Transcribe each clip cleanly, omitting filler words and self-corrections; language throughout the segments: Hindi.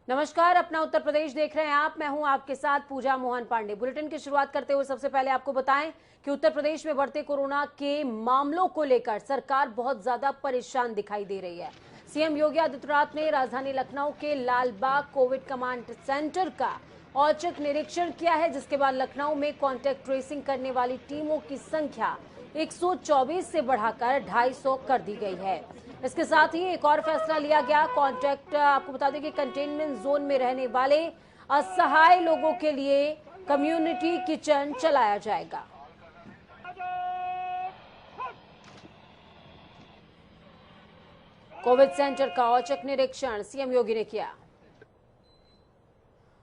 नमस्कार, अपना उत्तर प्रदेश देख रहे हैं आप। मैं हूं आपके साथ पूजा मोहन पांडे। बुलेटिन की शुरुआत करते हुए सबसे पहले आपको बताएं कि उत्तर प्रदेश में बढ़ते कोरोना के मामलों को लेकर सरकार बहुत ज्यादा परेशान दिखाई दे रही है। सीएम योगी आदित्यनाथ ने राजधानी लखनऊ के लालबाग कोविड कमांड सेंटर का औचक निरीक्षण किया है, जिसके बाद लखनऊ में कॉन्टैक्ट ट्रेसिंग करने वाली टीमों की संख्या 124 से बढ़ाकर 250 कर दी गई है। इसके साथ ही एक और फैसला लिया गया। कॉन्टैक्ट आपको बता दें कि कंटेनमेंट जोन में रहने वाले असहाय लोगों के लिए कम्युनिटी किचन चलाया जाएगा। कोविड सेंटर का औचक निरीक्षण सीएम योगी ने किया।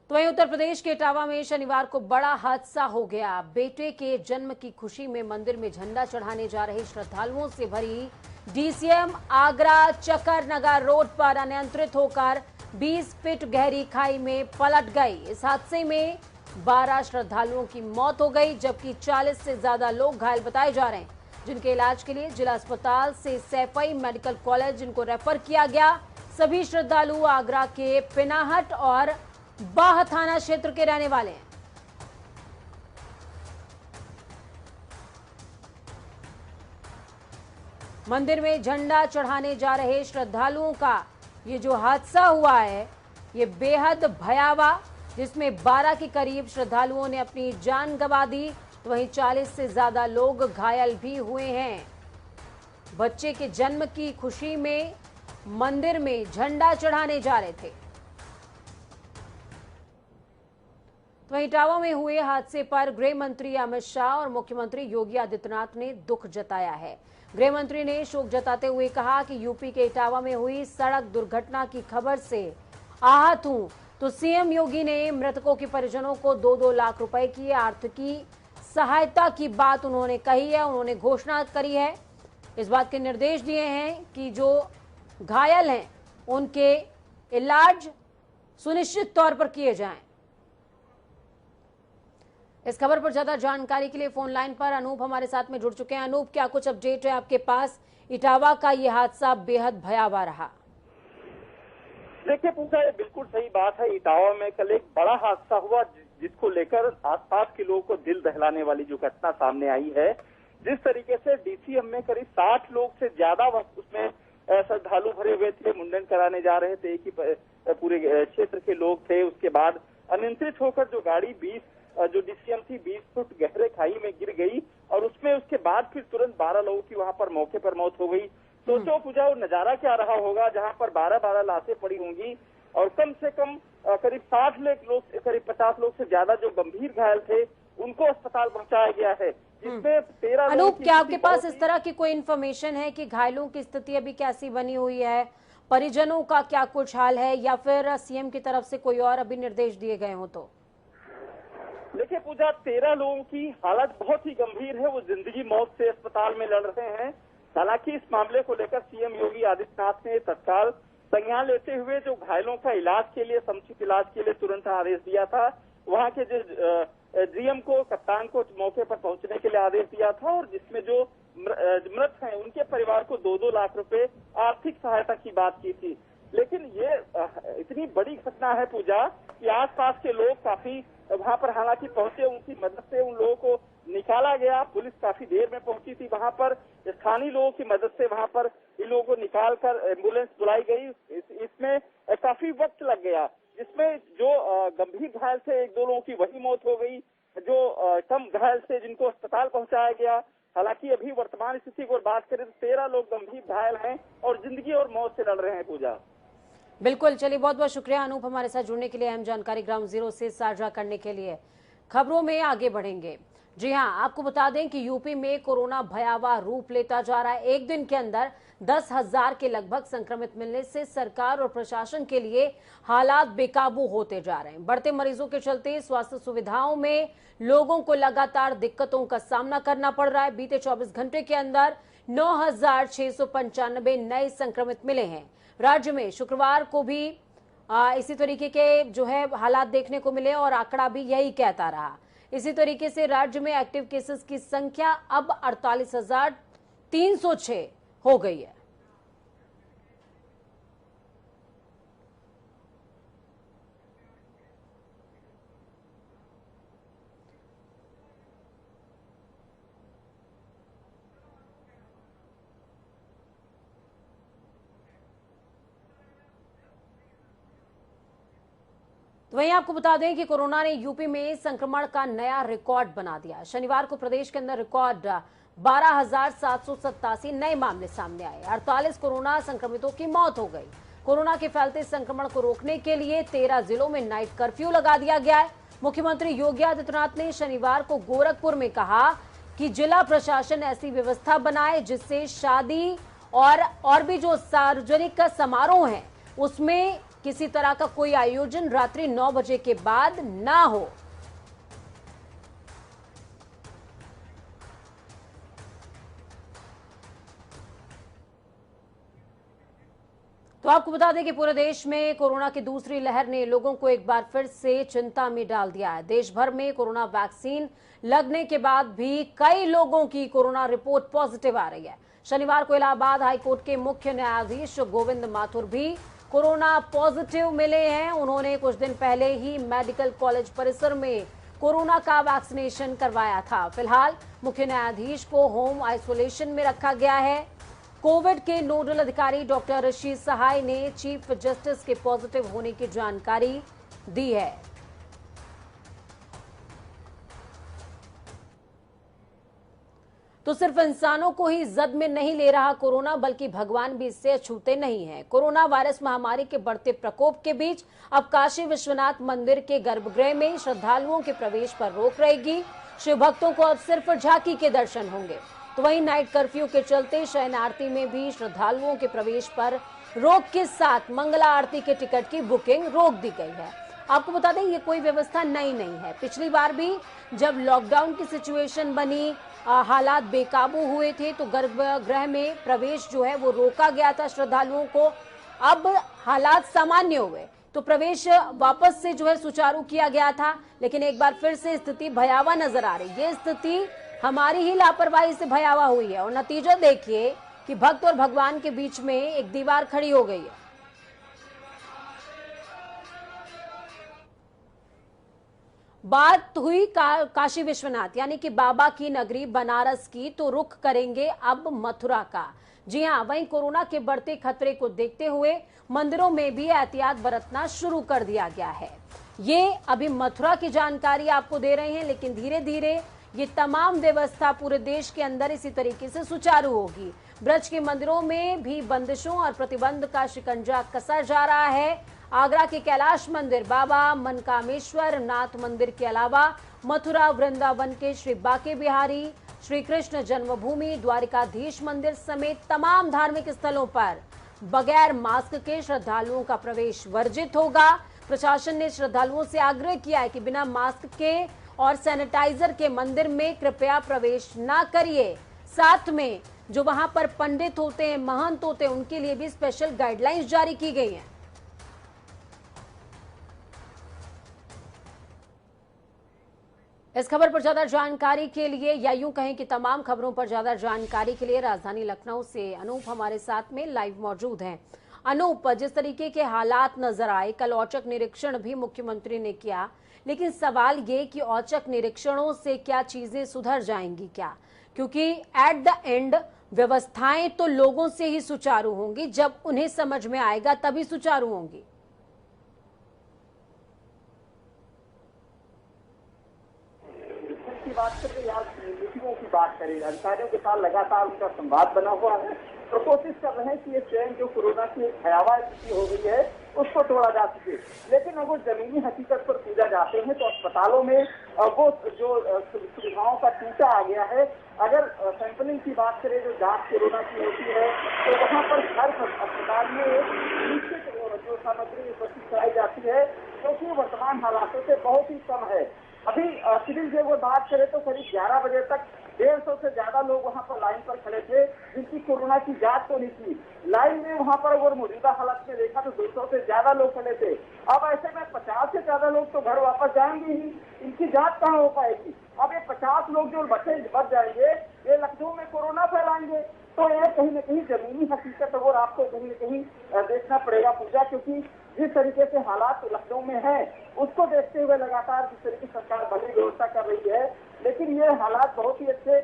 तो वहीं उत्तर प्रदेश के इटावा में शनिवार को बड़ा हादसा हो गया। बेटे के जन्म की खुशी में मंदिर में झंडा चढ़ाने जा रहे श्रद्धालुओं से भरी डीसीएम आगरा चकर नगर रोड पर अनियंत्रित होकर 20 फीट गहरी खाई में पलट गई। इस हादसे में 12 श्रद्धालुओं की मौत हो गई, जबकि 40 से ज्यादा लोग घायल बताए जा रहे हैं, जिनके इलाज के लिए जिला अस्पताल से सैफई मेडिकल कॉलेज जिनको रेफर किया गया। सभी श्रद्धालु आगरा के पिनाहट और बाह थाना क्षेत्र के रहने वाले हैं। मंदिर में झंडा चढ़ाने जा रहे श्रद्धालुओं का ये जो हादसा हुआ है, ये बेहद भयावह, जिसमें 12 के करीब श्रद्धालुओं ने अपनी जान गंवा दी, तो वहीं 40 से ज्यादा लोग घायल भी हुए हैं। बच्चे के जन्म की खुशी में मंदिर में झंडा चढ़ाने जा रहे थे। तो इटावा में हुए हादसे पर गृह मंत्री अमित शाह और मुख्यमंत्री योगी आदित्यनाथ ने दुख जताया है। गृह मंत्री ने शोक जताते हुए कहा कि यूपी के इटावा में हुई सड़क दुर्घटना की खबर से आहत हूं, तो सीएम योगी ने मृतकों के परिजनों को 2-2 लाख रुपए की आर्थिक सहायता की बात उन्होंने कही है। उन्होंने घोषणा करी है, इस बात के निर्देश दिए हैं कि जो घायल हैं उनके इलाज सुनिश्चित तौर पर किए जाएं। इस खबर पर ज्यादा जानकारी के लिए फोन लाइन पर अनूप हमारे साथ में जुड़ चुके हैं। अनूप, क्या कुछ अपडेट है आपके पास? इटावा का ये हादसा बेहद भयावह रहा। देखिए पूजा, ये बिल्कुल सही बात है। इटावा में कल एक बड़ा हादसा हुआ, जिसको लेकर आसपास के लोगों को दिल दहलाने वाली जो घटना सामने आई है। जिस तरीके से डीसीएम में करीब 60 लोग से ज्यादा उसमें श्रद्धालु भरे हुए थे, मुंडन कराने जा रहे थे, एक ही पूरे क्षेत्र के लोग थे। उसके बाद अनियंत्रित होकर जो गाड़ी जो डीसीएम थी 20 फुट गहरे खाई में गिर गई, और उसमें उसके बाद फिर तुरंत 12 लोगों की वहां पर मौके पर मौत हो गई। सोचो पूजा, वो नजारा क्या रहा होगा जहां पर 12-12 लाशें पड़ी होंगी, और कम से कम करीब 60 लोग, करीब 50 लोग से ज्यादा जो गंभीर घायल थे उनको अस्पताल पहुंचाया गया है, जिसमें 13 अनूप, क्या आपके पास इस तरह की कोई इन्फॉर्मेशन है कि घायलों की स्थिति अभी कैसी बनी हुई है, परिजनों का क्या कुछ हाल है, या फिर सीएम की तरफ से कोई और अभी निर्देश दिए गए हो? तो देखिए पूजा, 13 लोगों की हालत बहुत ही गंभीर है, वो जिंदगी मौत से अस्पताल में लड़ रहे हैं। हालांकि इस मामले को लेकर सीएम योगी आदित्यनाथ ने तत्काल संज्ञान लेते हुए जो घायलों का इलाज के लिए, समुचित इलाज के लिए तुरंत आदेश दिया था। वहां के जो डीएम को, कप्तान को मौके पर पहुंचने के लिए आदेश दिया था, और जिसमें जो मृत हैं उनके परिवार को 2-2 लाख रुपए आर्थिक सहायता की बात की थी। लेकिन ये इतनी बड़ी घटना है पूजा कि आसपास के लोग काफी वहां पर हालांकि पहुंचे, उनकी मदद से उन लोगों को निकाला गया। पुलिस काफी देर में पहुंची थी वहां पर, स्थानीय लोगों की मदद से वहां पर इन लोगों को निकालकर एम्बुलेंस बुलाई गई। इसमें काफी वक्त लग गया, जिसमें जो गंभीर घायल थे 1-2 लोगों की वही मौत हो गई, जो कम घायल थे जिनको अस्पताल पहुंचाया गया। हालांकि अभी वर्तमान स्थिति को बात करें तो 13 लोग गंभीर घायल हैं और जिंदगी और मौत से लड़ रहे हैं पूजा। बिल्कुल, चलिए बहुत बहुत शुक्रिया अनूप हमारे साथ जुड़ने के लिए, अहम जानकारी ग्राउंड जीरो से साझा करने के लिए। खबरों में आगे बढ़ेंगे। जी हां, आपको बता दें कि यूपी में कोरोना भयावह रूप लेता जा रहा है। एक दिन के अंदर 10,000 के लगभग संक्रमित मिलने से सरकार और प्रशासन के लिए हालात बेकाबू होते जा रहे हैं। बढ़ते मरीजों के चलते स्वास्थ्य सुविधाओं में लोगों को लगातार दिक्कतों का सामना करना पड़ रहा है। बीते 24 घंटे के अंदर 9,695 नए संक्रमित मिले हैं। राज्य में शुक्रवार को भी इसी तरीके के जो है हालात देखने को मिले और आंकड़ा भी यही कहता रहा। इसी तरीके से राज्य में एक्टिव केसेस की संख्या अब 48,306 हो गई है। तो वहीं आपको बता दें कि कोरोना ने यूपी में संक्रमण का नया रिकॉर्ड बना दिया। शनिवार को प्रदेश के अंदर रिकॉर्ड 12,787 नए मामले सामने आए। 48 कोरोना संक्रमितों की मौत हो गई। कोरोना के फैलते संक्रमण को रोकने के लिए 13 जिलों में नाइट कर्फ्यू लगा दिया गया है। मुख्यमंत्री योगी आदित्यनाथ ने शनिवार को गोरखपुर में कहा कि जिला प्रशासन ऐसी व्यवस्था बनाए जिससे शादी और भी जो सार्वजनिक समारोह हैं उसमें किसी तरह का कोई आयोजन रात्रि 9 बजे के बाद ना हो। तो आपको बता दें कि पूरे देश में कोरोना की दूसरी लहर ने लोगों को एक बार फिर से चिंता में डाल दिया है। देश भर में कोरोना वैक्सीन लगने के बाद भी कई लोगों की कोरोना रिपोर्ट पॉजिटिव आ रही है। शनिवार को इलाहाबाद हाईकोर्ट के मुख्य न्यायाधीश गोविंद माथुर भी कोरोना पॉजिटिव मिले हैं। उन्होंने कुछ दिन पहले ही मेडिकल कॉलेज परिसर में कोरोना का वैक्सीनेशन करवाया था। फिलहाल मुख्य न्यायाधीश को होम आइसोलेशन में रखा गया है। कोविड के नोडल अधिकारी डॉक्टर ऋषि सहाय ने चीफ जस्टिस के पॉजिटिव होने की जानकारी दी है। तो सिर्फ इंसानों को ही जद में नहीं ले रहा कोरोना, बल्कि भगवान भी इससे अछूते नहीं हैं। कोरोना वायरस महामारी के बढ़ते प्रकोप के बीच अब काशी विश्वनाथ मंदिर के गर्भगृह में श्रद्धालुओं के प्रवेश पर रोक रहेगी। शिव भक्तों को अब सिर्फ झांकी के दर्शन होंगे। तो वहीं नाइट कर्फ्यू के चलते शयन आरती में भी श्रद्धालुओं के प्रवेश पर रोक के साथ मंगला आरती के टिकट की बुकिंग रोक दी गई है। आपको बता दें ये कोई व्यवस्था नई नहीं है। पिछली बार भी जब लॉकडाउन की सिचुएशन बनी, हालात बेकाबू हुए थे तो गर्भगृह में प्रवेश जो है वो रोका गया था श्रद्धालुओं को। अब हालात सामान्य हुए तो प्रवेश वापस से जो है सुचारू किया गया था, लेकिन एक बार फिर से स्थिति भयावह नजर आ रही है। ये स्थिति हमारी ही लापरवाही से भयावह हुई है और नतीजा देखिए कि भक्त और भगवान के बीच में एक दीवार खड़ी हो गई है। बात हुई काशी विश्वनाथ यानी कि बाबा की नगरी बनारस की, तो रुख करेंगे अब मथुरा का। जी हां, वहीं कोरोना के बढ़ते खतरे को देखते हुए मंदिरों में भी एहतियात बरतना शुरू कर दिया गया है। ये अभी मथुरा की जानकारी आपको दे रहे हैं, लेकिन धीरे धीरे ये तमाम व्यवस्था पूरे देश के अंदर इसी तरीके से सुचारू होगी। ब्रज के मंदिरों में भी बंदिशों और प्रतिबंध का शिकंजा कसा जा रहा है। आगरा के कैलाश मंदिर, बाबा मनकामेश्वर नाथ मंदिर के अलावा मथुरा वृंदावन के श्री बाके बिहारी, श्री कृष्ण जन्मभूमि, द्वारिकाधीश मंदिर समेत तमाम धार्मिक स्थलों पर बगैर मास्क के श्रद्धालुओं का प्रवेश वर्जित होगा। प्रशासन ने श्रद्धालुओं से आग्रह किया है कि बिना मास्क के और सैनिटाइजर के मंदिर में कृपया प्रवेश ना करिए। साथ में जो वहां पर पंडित होते हैं, महंत होते हैं, उनके लिए भी स्पेशल गाइडलाइंस जारी की गई हैं। इस खबर पर ज्यादा जानकारी के लिए, या यूं कहें कि तमाम खबरों पर ज्यादा जानकारी के लिए राजधानी लखनऊ से अनूप हमारे साथ में लाइव मौजूद हैं। अनूप, जिस तरीके के हालात नजर आए, कल औचक निरीक्षण भी मुख्यमंत्री ने किया, लेकिन सवाल ये कि औचक निरीक्षणों से क्या चीजें सुधर जाएंगी क्या? क्योंकि एट द एंड व्यवस्थाएं तो लोगों से ही सुचारू होंगी, जब उन्हें समझ में आएगा तभी सुचारू होंगी। बात करें या मीटिंगों की बात करें, अधिकारियों के साथ लगातार उनका संवाद बना हुआ है तो कोशिश कर रहे हैं कि ये चैन जो कोरोना की भयावह स्थिति हो गई है उसको तोड़ा जा सके। लेकिन अगर जमीनी हकीकत पर पूछा जाते हैं तो अस्पतालों में वो जो सुविधाओं का टूटा आ गया है। अगर सैंपलिंग की बात करें, जो जांच कोरोना की होती है, तो वहाँ पर हर अस्पताल में निश्चित जो सामग्री उपस्थित कराई जाती है, क्योंकि वर्तमान हालातों से बहुत ही कम है। अभी सिविल से वो बात करें तो करीब 11 बजे तक 150 से ज्यादा लोग वहां पर लाइन पर खड़े थे, जिनकी कोरोना की जांच तो नहीं थी। लाइन में वहां पर अगर मौजूदा हालत में देखा तो 200 से ज्यादा लोग खड़े थे। अब ऐसे में 50 से ज्यादा लोग तो घर वापस जाएंगे ही, इनकी जांच कहाँ हो पाएगी? अब ये 50 लोग जो बच जाएंगे, ये लखनऊ में कोरोना फैलाएंगे। तो ये कहीं न कहीं जमीनी हकीकत और आपको कहीं न कहीं देखना पड़ेगा पूजा, क्योंकि जिस तरीके से हालात लखनऊ में है उसको देखते हुए लगातार जिस तरीके सरकार बड़ी व्यवस्था कर रही है, लेकिन ये हालात बहुत ही अच्छे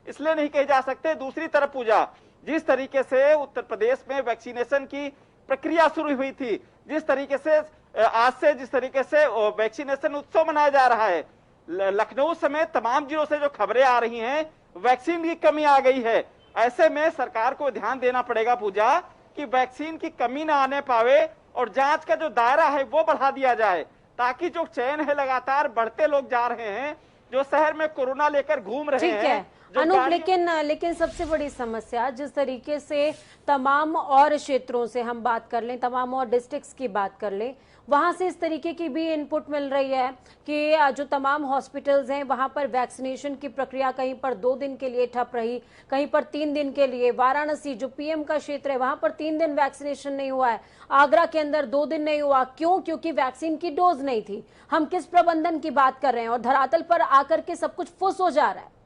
इसलिए नहीं कहे जा सकते। दूसरी तरफ पूजा, जिस तरीके से उत्तर प्रदेश में वैक्सीनेशन की प्रक्रिया शुरू हुई थी, जिस तरीके से आज से जिस तरीके से वैक्सीनेशन उत्सव मनाया जा रहा है, लखनऊ समेत तमाम जिलों से जो खबरें आ रही हैं, वैक्सीन की कमी आ गई है। ऐसे में सरकार को ध्यान देना पड़ेगा पूजा कि वैक्सीन की कमी ना आने पावे और जांच का जो दायरा है वो बढ़ा दिया जाए, ताकि जो चयन है लगातार बढ़ते लोग जा रहे हैं, जो शहर में कोरोना लेकर घूम रहे हैं। अनूप, लेकिन सबसे बड़ी समस्या जिस तरीके से तमाम और क्षेत्रों से हम बात कर लें, तमाम और डिस्ट्रिक्ट्स की बात कर लें, वहां से इस तरीके की भी इनपुट मिल रही है कि जो तमाम हॉस्पिटल्स हैं वहां पर वैक्सीनेशन की प्रक्रिया कहीं पर 2 दिन के लिए ठप रही, कहीं पर 3 दिन के लिए। वाराणसी जो पीएम का क्षेत्र है वहां पर 3 दिन वैक्सीनेशन नहीं हुआ है, आगरा के अंदर 2 दिन नहीं हुआ। क्यों? क्योंकि वैक्सीन की डोज नहीं थी। हम किस प्रबंधन की बात कर रहे हैं और धरातल पर आकर के सब कुछ फुस हो जा रहा है।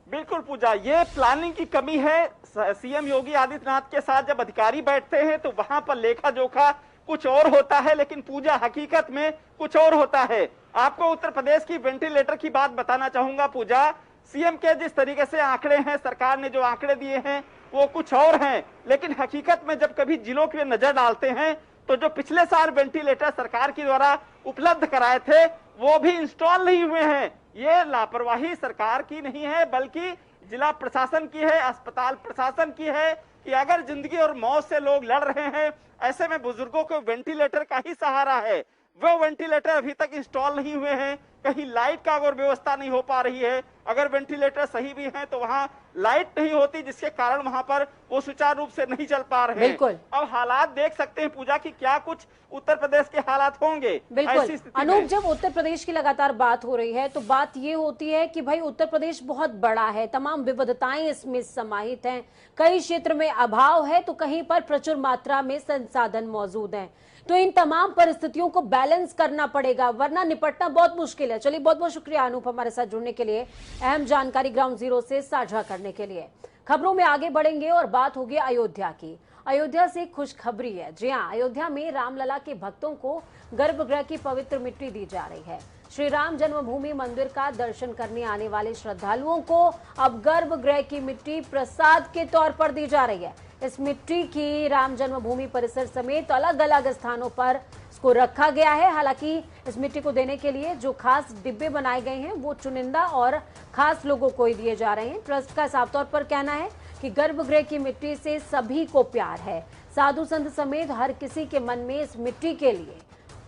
बिल्कुल पूजा, ये प्लानिंग की कमी है। सीएम योगी आदित्यनाथ के साथ जब अधिकारी बैठते हैं तो वहां पर लेखा जोखा कुछ और होता है, लेकिन पूजा हकीकत में कुछ और होता है। आपको उत्तर प्रदेश की वेंटिलेटर की बात बताना चाहूंगा पूजा। सीएम के जिस तरीके से आंकड़े हैं, सरकार ने जो आंकड़े दिए हैं वो कुछ और हैं, लेकिन हकीकत में जब कभी जिलों की नजर डालते हैं तो जो पिछले साल वेंटिलेटर सरकार के द्वारा उपलब्ध कराए थे वो भी इंस्टॉल नहीं हुए हैं। ये लापरवाही सरकार की नहीं है, बल्कि जिला प्रशासन की है, अस्पताल प्रशासन की है कि अगर जिंदगी और मौत से लोग लड़ रहे हैं, ऐसे में बुजुर्गों को वेंटिलेटर का ही सहारा है। वो वेंटिलेटर अभी तक इंस्टॉल नहीं हुए हैं, कहीं लाइट का अगर व्यवस्था नहीं हो पा रही है, अगर वेंटिलेटर सही भी है तो वहां लाइट नहीं होती, जिसके कारण वहां पर वो सुचारू रूप से नहीं चल पा रहे हैं। अब हालात देख सकते हैं पूजा की क्या कुछ उत्तर प्रदेश के हालात होंगे। बिल्कुल अनूप, जब उत्तर प्रदेश की लगातार बात हो रही है तो बात ये होती है कि भाई उत्तर प्रदेश बहुत बड़ा है, तमाम विविधताएं इसमें समाहित हैं, कई क्षेत्र में अभाव है तो कहीं पर प्रचुर मात्रा में संसाधन मौजूद हैं। तो इन तमाम परिस्थितियों को बैलेंस करना पड़ेगा, वरना निपटना बहुत मुश्किल है। चलिए, बहुत बहुत शुक्रिया अनूप हमारे साथ जुड़ने के लिए, अहम जानकारी ग्राउंड जीरो से साझा करने के लिए। खबरों में आगे बढ़ेंगे और बात होगी अयोध्या की। अयोध्या से खुशखबरी है। जी हां, अयोध्या में रामलला के भक्तों को गर्भगृह की पवित्र मिट्टी दी जा रही है। श्री राम जन्मभूमि मंदिर का दर्शन करने आने वाले श्रद्धालुओं को अब गर्भगृह की मिट्टी प्रसाद के तौर पर दी जा रही है। इस मिट्टी की राम जन्मभूमि परिसर समेत अलग अलग स्थानों पर इसको रखा गया है। हालांकि इस मिट्टी को देने के लिए जो खास डिब्बे बनाए गए हैं वो चुनिंदा और खास लोगों को ही दिए जा रहे हैं। ट्रस्ट का साफ तौर पर कहना है कि गर्भगृह की मिट्टी से सभी को प्यार है। साधु संत समेत हर किसी के मन में इस मिट्टी के लिए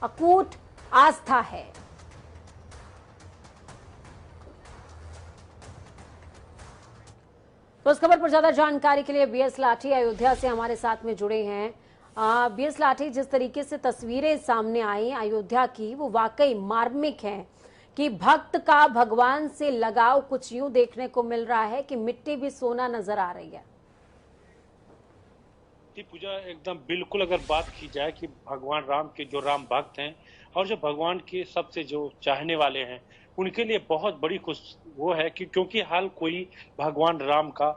अकूट आस्था है। तो इस खबर पर ज्यादा जानकारी के लिए बीएस लाठी अयोध्या से हमारे साथ में जुड़े हैं। बीएस लाठी, जिस तरीके से तस्वीरें सामने आई अयोध्या की वो वाकई मार्मिक है कि भक्त का भगवान से लगाव कुछ यूं देखने को मिल रहा है कि मिट्टी भी सोना नजर आ रही है। पूजा एकदम बिल्कुल, अगर बात की जाए कि भगवान राम के जो राम भक्त हैं और जो भगवान के सबसे जो चाहने वाले हैं उनके लिए बहुत बड़ी खुश वो है कि क्योंकि हर कोई भगवान राम का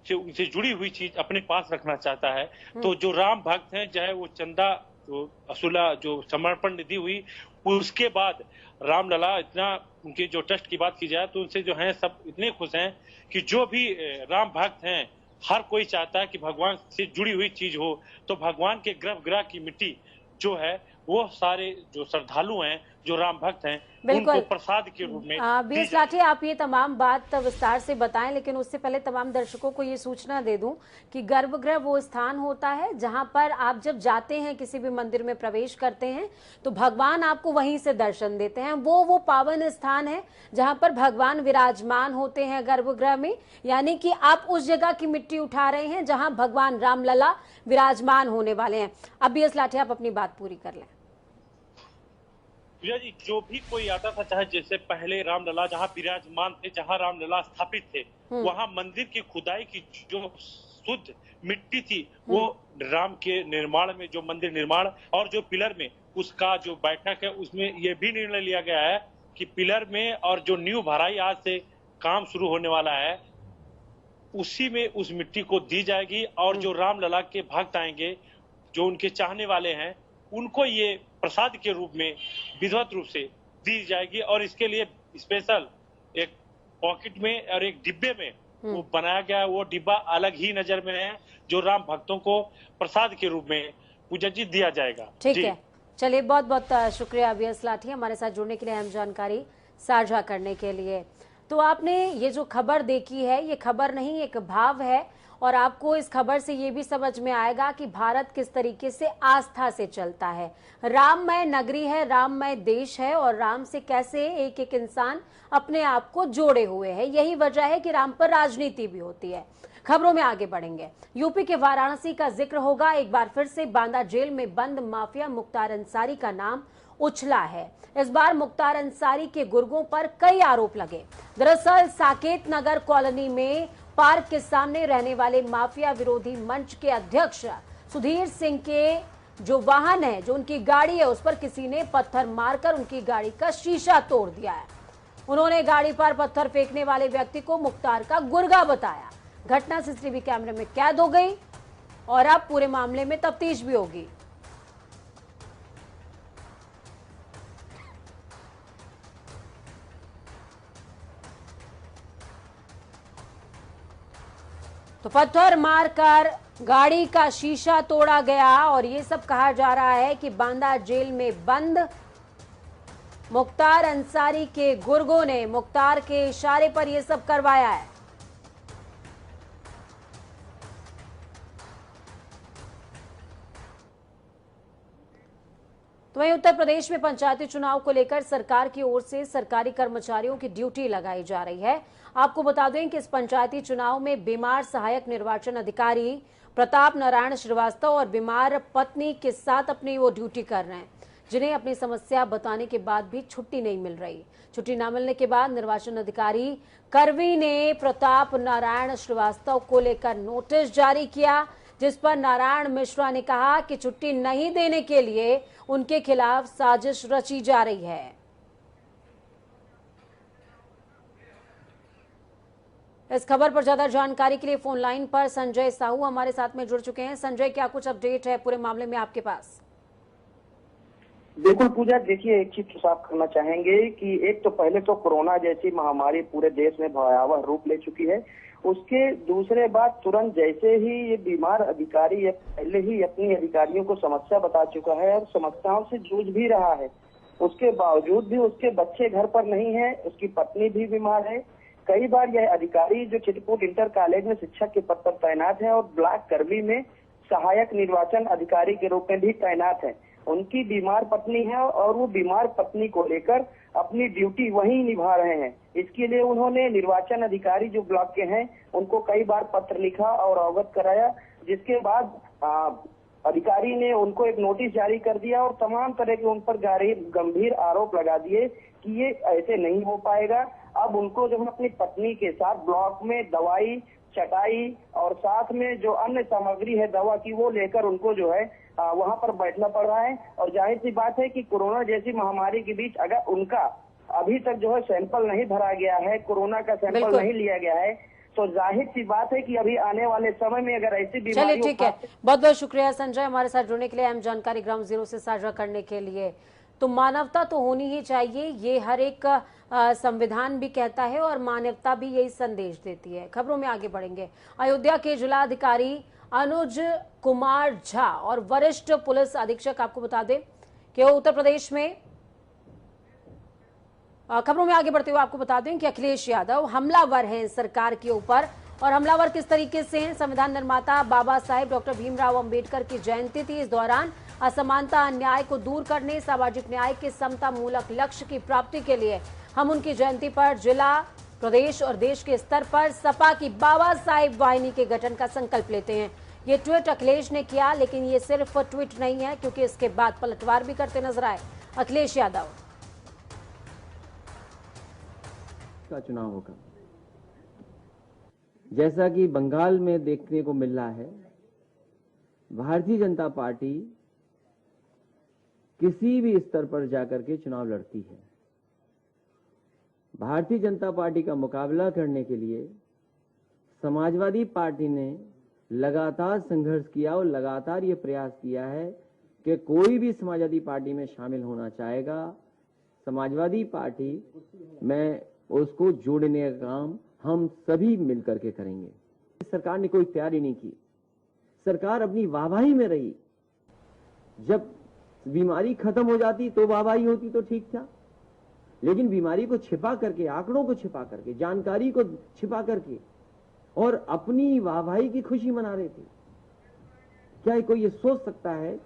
से जुड़ी हुई चीज अपने पास रखना चाहता है। तो जो राम भक्त हैं, चाहे वो चंदा जो असुला जो समर्पण निधि हुई उसके बाद रामलला इतना उनके जो ट्रस्ट की बात की जाए तो उनसे जो है सब इतने खुश हैं कि जो भी राम भक्त हैं हर कोई चाहता है कि भगवान से जुड़ी हुई चीज हो। तो भगवान के गर्भगृह की मिट्टी जो है वो सारे जो श्रद्धालु हैं, जो राम भक्त हैं, उनको प्रसाद के रूप में। बीएस लाठी, आप ये तमाम बात विस्तार से बताएं, लेकिन उससे पहले तमाम दर्शकों को ये सूचना दे दूं कि गर्भगृह वो स्थान होता है जहां पर आप जब जाते हैं, किसी भी मंदिर में प्रवेश करते हैं तो भगवान आपको वहीं से दर्शन देते हैं। वो पावन स्थान है जहां पर भगवान विराजमान होते हैं गर्भगृह में, यानी कि आप उस जगह की मिट्टी उठा रहे हैं जहां भगवान रामलला विराजमान होने वाले हैं। अब बीएस लाठी, आप अपनी बात पूरी कर लें। भैया जी, जो भी कोई आता था, चाहे जैसे पहले रामलला जहाँ विराजमान थे, जहाँ रामलला स्थापित थे, वहाँ मंदिर की खुदाई की जो शुद्ध मिट्टी थी वो राम के निर्माण में, जो मंदिर निर्माण और जो पिलर में उसका जो बैठक है उसमें ये भी निर्णय लिया गया है कि पिलर में और जो न्यू भराई आज से काम शुरू होने वाला है उसी में उस मिट्टी को दी जाएगी। और जो रामलला के भक्त आएंगे, जो उनके चाहने वाले हैं, उनको ये प्रसाद के रूप में विधिवत रूप से दी जाएगी। और इसके लिए स्पेशल एक पॉकेट में और एक डिब्बे में वो बनाया गया, वो डिब्बा अलग ही नजर में है, जो राम भक्तों को प्रसाद के रूप में पूजा जी दिया जाएगा। ठीक है, चलिए बहुत बहुत शुक्रिया अभियस लाठी हमारे साथ जुड़ने के लिए, अहम जानकारी साझा करने के लिए। तो आपने ये जो खबर देखी है, ये खबर नहीं एक भाव है, और आपको इस खबर से ये भी समझ में आएगा कि भारत किस तरीके से आस्था से चलता है। राममय नगरी है, राममय देश है, और राम से कैसे एक एक इंसान अपने आप को जोड़े हुए है। यही वजह है कि राम पर राजनीति भी होती है। खबरों में आगे बढ़ेंगे। यूपी के वाराणसी का जिक्र होगा। एक बार फिर से बांदा जेल में बंद माफिया मुख्तार अंसारी का नाम उछला है। इस बार मुख्तार अंसारी के गुर्गों पर कई आरोप लगे। दरअसल साकेत नगर कॉलोनी में पार्क के सामने रहने वाले माफिया विरोधी मंच के अध्यक्ष सुधीर सिंह के जो वाहन है, जो उनकी गाड़ी है, उस पर किसी ने पत्थर मारकर उनकी गाड़ी का शीशा तोड़ दिया है। उन्होंने गाड़ी पर पत्थर फेंकने वाले व्यक्ति को मुख्तार का गुर्गा बताया। घटना सीसीटीवी कैमरे में कैद हो गई और अब पूरे मामले में तफ्तीश भी होगी। तो पत्थर मारकर गाड़ी का शीशा तोड़ा गया, और ये सब कहा जा रहा है कि बांदा जेल में बंद मुख्तार अंसारी के गुर्गों ने मुख्तार के इशारे पर यह सब करवाया है। तो वहीं उत्तर प्रदेश में पंचायती चुनाव को लेकर सरकार की ओर से सरकारी कर्मचारियों की ड्यूटी लगाई जा रही है। आपको बता दें कि इस पंचायती चुनाव में बीमार सहायक निर्वाचन अधिकारी प्रताप नारायण श्रीवास्तव और बीमार पत्नी के साथ अपनी वो ड्यूटी कर रहे हैं, जिन्हें अपनी समस्या बताने के बाद भी छुट्टी नहीं मिल रही। छुट्टी न मिलने के बाद निर्वाचन अधिकारी करवी ने प्रताप नारायण श्रीवास्तव को लेकर नोटिस जारी किया, जिस पर नारायण मिश्रा ने कहा कि छुट्टी नहीं देने के लिए उनके खिलाफ साजिश रची जा रही है। इस खबर पर ज्यादा जानकारी के लिए फोन लाइन पर संजय साहू हमारे साथ में जुड़ चुके हैं। संजय, क्या कुछ अपडेट है पूरे मामले में आपके पास? बिल्कुल पूजा, देखिए एक चीज तो साफ करना चाहेंगे कि एक तो पहले तो कोरोना जैसी महामारी पूरे देश में भयावह रूप ले चुकी है। उसके दूसरे बात तुरंत जैसे ही ये बीमार अधिकारी पहले ही अपनी अधिकारियों को समस्या बता चुका है और समस्याओं से जूझ भी रहा है, उसके बावजूद भी उसके बच्चे घर पर नहीं है, उसकी पत्नी भी बीमार है। कई बार यह अधिकारी जो चित्रकूट इंटर कॉलेज में शिक्षक के पद पर तैनात है और ब्लॉक करवी में सहायक निर्वाचन अधिकारी के रूप में भी तैनात है, उनकी बीमार पत्नी है और वो बीमार पत्नी को लेकर अपनी ड्यूटी वहीं निभा रहे हैं। इसके लिए उन्होंने निर्वाचन अधिकारी जो ब्लॉक के हैं उनको कई बार पत्र लिखा और अवगत कराया, जिसके बाद अधिकारी ने उनको एक नोटिस जारी कर दिया और तमाम तरह के उन पर गंभीर आरोप लगा दिए कि ये ऐसे नहीं हो पाएगा। अब उनको जो है अपनी पत्नी के साथ ब्लॉक में दवाई, चटाई और साथ में जो अन्य सामग्री है दवा की, वो लेकर उनको जो है वहां पर बैठना पड़ रहा है। और जाहिर सी बात है कि कोरोना जैसी महामारी के बीच अगर उनका अभी तक जो है सैंपल नहीं भरा गया है, कोरोना का सैंपल नहीं लिया गया है, तो जाहिर सी बात है कि अभी आने वाले समय में अगर ऐसी बीमारी। चलिए ठीक है, बहुत बहुत शुक्रिया संजय हमारे साथ जुड़ने के लिए, अहम जानकारी ग्राउंड जीरो से साझा करने के लिए। तो मानवता तो होनी ही चाहिए, ये हर एक संविधान भी कहता है और मानवता भी यही संदेश देती है। खबरों में आगे बढ़ेंगे। अयोध्या के जिलाधिकारी अनुज कुमार झा और वरिष्ठ पुलिस अधीक्षक, आपको बता दें कि उत्तर प्रदेश में खबरों में आगे बढ़ते हुए आपको बता दें कि अखिलेश यादव हमलावर हैं सरकार के ऊपर, और हमलावर किस तरीके से हैं। संविधान निर्माता बाबा साहेब डॉक्टर भीमराव अंबेडकर की जयंती थी। इस दौरान असमानता, अन्याय को दूर करने, सामाजिक न्याय के समता मूलक लक्ष्य की प्राप्ति के लिए हम उनकी जयंती पर जिला, प्रदेश और देश के स्तर पर सपा की बाबा साहेब वाहिनी के गठन का संकल्प लेते हैं। ये ट्वीट अखिलेश ने किया, लेकिन ये सिर्फ ट्वीट नहीं है, क्योंकि इसके बाद पलटवार भी करते नजर आए अखिलेश यादव। का चुनाव होगा, जैसा कि बंगाल में देखने को मिल रहा है। भारतीय जनता पार्टी किसी भी स्तर पर जाकर के चुनाव लड़ती है। भारतीय जनता पार्टी का मुकाबला करने के लिए समाजवादी पार्टी ने लगातार संघर्ष किया और लगातार ये प्रयास किया है कि कोई भी समाजवादी पार्टी में शामिल होना चाहेगा, समाजवादी पार्टी में उसको जोड़ने का काम हम सभी मिलकर के करेंगे। सरकार ने कोई तैयारी नहीं की, सरकार अपनी वाहवाही में रही। जब बीमारी खत्म हो जाती तो वाहवाही होती तो ठीक था, लेकिन बीमारी को छिपा करके, आंकड़ों को छिपा करके, जानकारी को छिपा करके और अपनी वाहवाही की खुशी मना रहे थे। क्या कोई ये सोच सकता है?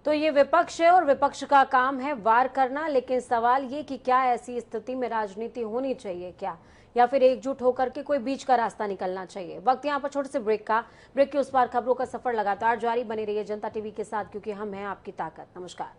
तो ये विपक्ष है और विपक्ष का काम है वार करना, लेकिन सवाल ये कि क्या ऐसी स्थिति में राजनीति होनी चाहिए क्या, या फिर एकजुट होकर के कोई बीच का रास्ता निकलना चाहिए। वक्त यहाँ पर छोटे से ब्रेक का। ब्रेक के उस पार खबरों का सफर लगातार जारी। बने रहिए जनता टीवी के साथ, क्योंकि हम हैं आपकी ताकत। नमस्कार।